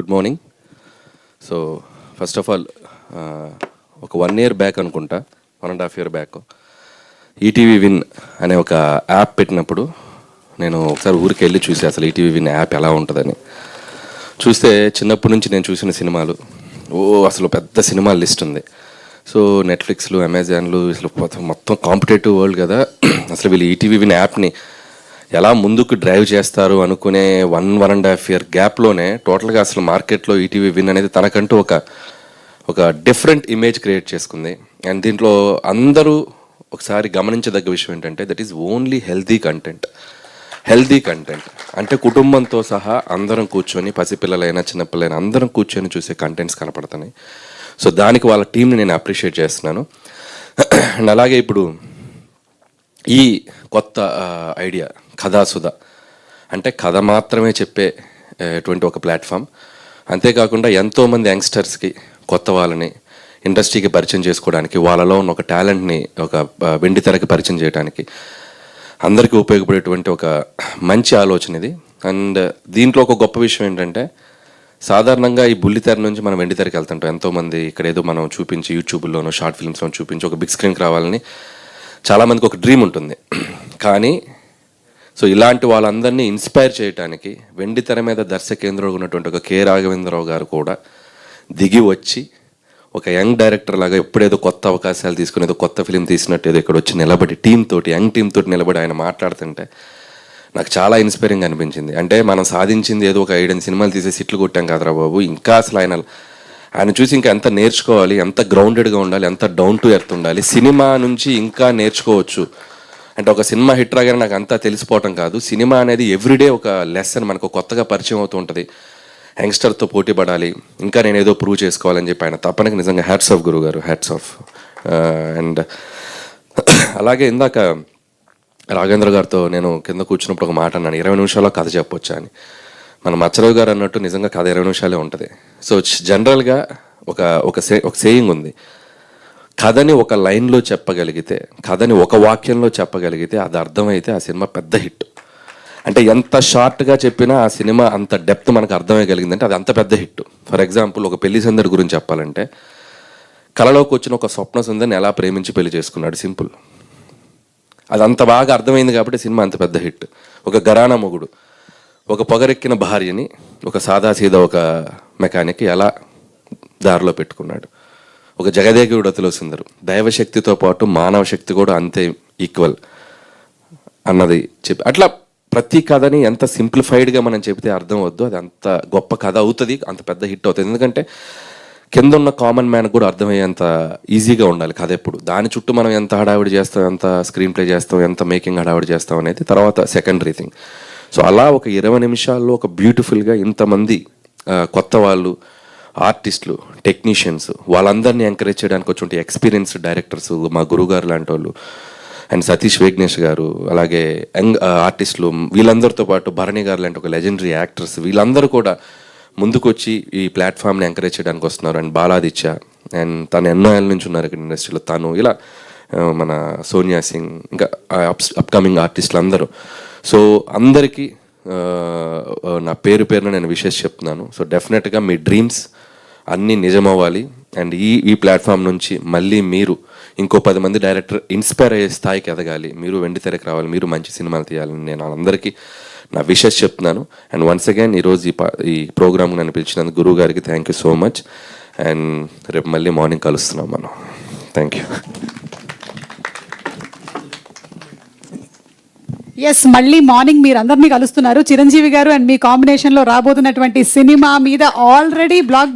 Good morning. So first of all ఒక 1 year back అనుకుంటా, 1.5 year back ETV win అనే ఒక యాప్ పెట్టినప్పుడు నేను ఒకసారి ఊరికి వెళ్ళి చూసి అసలు ఈటీవీ విన్ యాప్ ఎలా ఉంటుందని చూస్తే చిన్నప్పటి నుంచి నేను చూసిన సినిమాలు అసలు పెద్ద సినిమాల లిస్ట్ ఉంది. సో నెట్ఫ్లిక్స్లు, అమెజాన్లు అసలు మొత్తం కాంపిటేటివ్ వరల్డ్ కదా. అసలు వీళ్ళు ఈటీవీ విన్ యాప్ని ఎలా ముందుకు డ్రైవ్ చేస్తారు అనుకునే 1.5 year గ్యాప్లోనే టోటల్గా అసలు మార్కెట్లో ఈటీవీ విన్ అనేది తనకంటూ ఒక డిఫరెంట్ ఇమేజ్ క్రియేట్ చేసుకుంది. అండ్ దీంట్లో అందరూ ఒకసారి గమనించదగ్గ విషయం ఏంటంటే that is only healthy content అంటే కుటుంబంతో సహా అందరం కూర్చొని, పసిపిల్లలైనా చిన్నపిల్లలైనా అందరం కూర్చొని చూసే కంటెంట్స్ కనపడుతున్నాయి. సో దానికి వాళ్ళ టీంని నేను అప్రిషియేట్ చేస్తున్నాను. అండ్ అలాగే ఇప్పుడు ఈ కొత్త ఐడియా కథాసుధ అంటే కథ మాత్రమే చెప్పేటువంటి ఒక ప్లాట్ఫామ్. అంతేకాకుండా ఎంతోమంది యంగ్స్టర్స్కి, కొత్త వాళ్ళని ఇండస్ట్రీకి పరిచయం చేసుకోవడానికి, వాళ్ళలో ఉన్న ఒక టాలెంట్ని ఒక వెండితెరకి పరిచయం చేయడానికి అందరికీ ఉపయోగపడేటువంటి ఒక మంచి ఆలోచన ఇది. అండ్ దీంట్లో ఒక గొప్ప విషయం ఏంటంటే సాధారణంగా ఈ బుల్లితెర నుంచి మనం వెండితెరకి వెళ్తుంటాం. ఎంతోమంది ఇక్కడ ఏదో మనం చూపించి యూట్యూబ్లోనో షార్ట్ ఫిల్మ్స్లో చూపించి ఒక బిగ్ స్క్రీన్కి రావాలని చాలామందికి ఒక డ్రీమ్ ఉంటుంది. కానీ సో ఇలాంటి వాళ్ళందరినీ ఇన్స్పైర్ చేయడానికి వెండితెర మీద దర్శకేంద్రుడు ఉన్నటువంటి ఒక కె రాఘవేంద్రరావు గారు కూడా దిగి వచ్చి ఒక యంగ్ డైరెక్టర్ లాగా ఎప్పుడేదో కొత్త అవకాశాలు తీసుకుని ఏదో కొత్త ఫిలిం తీసినట్టు ఏదో ఇక్కడ వచ్చి నిలబడి యంగ్ టీమ్ తోటి నిలబడి ఆయన మాట్లాడుతుంటే నాకు చాలా ఇన్స్పైరింగ్ అనిపించింది. అంటే మనం సాధించింది ఏదో ఒక 5 సినిమాలు తీసేసి ఇట్లు కొట్టాం కాదురా బాబు, ఇంకా అసలు ఆయన చూసి ఇంకా ఎంత నేర్చుకోవాలి, ఎంత గ్రౌండెడ్గా ఉండాలి, ఎంత డౌన్ టు ఎర్త్ ఉండాలి, సినిమా నుంచి ఇంకా నేర్చుకోవచ్చు. అంటే ఒక సినిమా హిట్ రాగానే నాకు అంతా తెలిసిపోవటం కాదు, సినిమా అనేది ఎవ్రీడే ఒక లెసన్ మనకు కొత్తగా పరిచయం అవుతూ ఉంటుంది. యంగ్స్టర్తో పోటీ పడాలి, ఇంకా నేను ఏదో ప్రూవ్ చేసుకోవాలని చెప్పి ఆయన తప్పనకి నిజంగా హ్యాట్స్ ఆఫ్ గురువు గారు, హ్యాట్స్ ఆఫ్. అండ్ అలాగే ఇందాక రాఘవేంద్ర గారితో నేను కింద కూర్చున్నప్పుడు ఒక మాట అన్నాను, 20 నిమిషాల్లో కథ చెప్పొచ్చా అని. మన మచ్చరావు గారు అన్నట్టు నిజంగా కథ 20 నిమిషాలే ఉంటుంది. సో జనరల్గా ఒక సేయింగ్ ఉంది, కథని ఒక లైన్లో చెప్పగలిగితే, కథని ఒక వాక్యంలో చెప్పగలిగితే అది అర్థమైతే ఆ సినిమా పెద్ద హిట్. అంటే ఎంత షార్ట్గా చెప్పినా ఆ సినిమా అంత డెప్త్ మనకు అర్థమయ్యగలిగిందంటే అది అంత పెద్ద హిట్. ఫర్ ఎగ్జాంపుల్ ఒక పెళ్లి సందడి గురించి చెప్పాలంటే, కళలోకి వచ్చిన ఒక స్వప్న సుందరిని ఎలా ప్రేమించి పెళ్లి చేసుకున్నాడు, సింపుల్. అది అంత బాగా అర్థమైంది కాబట్టి సినిమా అంత పెద్ద హిట్. ఒక ఘరానా మొగుడు ఒక పొగరెక్కిన భార్యని ఒక సాదాసీదా ఒక మెకానిక్ ఎలా దారిలో పెట్టుకున్నాడు. ఒక జగదేగుడు అతిలో సుందరు, దైవశక్తితో పాటు మానవ శక్తి కూడా అంతే ఈక్వల్ అన్నది చెప్పి, అట్లా ప్రతి కథని ఎంత సింప్లిఫైడ్గా మనం చెబితే అర్థం వద్దు, అది అంత గొప్ప కథ అవుతుంది, అంత పెద్ద హిట్ అవుతుంది. ఎందుకంటే కింద ఉన్న కామన్ మ్యాన్ కూడా అర్థమయ్యేంత ఈజీగా ఉండాలి కథ. ఎప్పుడు దాని చుట్టూ మనం ఎంత హడావిడి చేస్తాం, ఎంత స్క్రీన్ ప్లే చేస్తాం, ఎంత మేకింగ్ హడావిడి చేస్తాం అనేది తర్వాత సెకండరీ థింగ్. సో అలా ఒక 20 నిమిషాల్లో ఒక బ్యూటిఫుల్గా ఇంతమంది కొత్త వాళ్ళు, ఆర్టిస్టులు, టెక్నీషియన్స్, వాళ్ళందరినీ ఎంకరేజ్ చేయడానికి వచ్చి ఎక్స్పీరియన్స్డ్ డైరెక్టర్స్, మా గురుగారు లాంటి వాళ్ళు, అండ్ సతీష్ వేగ్నేష్ గారు, అలాగే యంగ్ ఆర్టిస్టులు, వీళ్ళందరితో పాటు భరణి గారు లాంటి ఒక లెజెండరీ యాక్టర్స్, వీళ్ళందరూ కూడా ముందుకొచ్చి ఈ ప్లాట్ఫామ్ని ఎంకరేజ్ చేయడానికి వస్తున్నారు. అండ్ బాలాదిత్య, అండ్ తను ఎన్నో ఏళ్ళ నుంచి ఉన్నారు ఇక్కడ ఇండస్ట్రీలో, తను ఇలా మన సోనియా సింగ్, ఇంకా అప్కమింగ్ ఆర్టిస్టులు అందరూ. సో అందరికీ నా పేరున నేను విషెస్ చెప్తున్నాను. సో డెఫినెట్గా మీ డ్రీమ్స్ అన్నీ నిజమవ్వాలి. అండ్ ఈ ప్లాట్ఫామ్ నుంచి మళ్ళీ మీరు ఇంకో 10 మంది డైరెక్టర్ ఇన్స్పైర్ అయ్యే స్థాయికి ఎదగాలి, మీరు వెండితెరకి రావాలి, మీరు మంచి సినిమాలు తీయాలని నేను అందరికీ నా విషెస్ చెప్తున్నాను. అండ్ వన్స్ అగైన్ ఈరోజు ఈ ప్రోగ్రామ్కి నన్ను పిలిచినందుకు గురువు గారికి thank you so much. And రేపు మళ్ళీ మార్నింగ్ కలుస్తున్నాం మనం. Thank you. ఎస్, మళ్ళీ మార్నింగ్ మీరు అందరినీ కలుస్తున్నారు. చిరంజీవి గారు అండ్ మీ కాంబినేషన్లో రాబోతున్నటువంటి సినిమా మీద ఆల్రెడీ బ్లాక్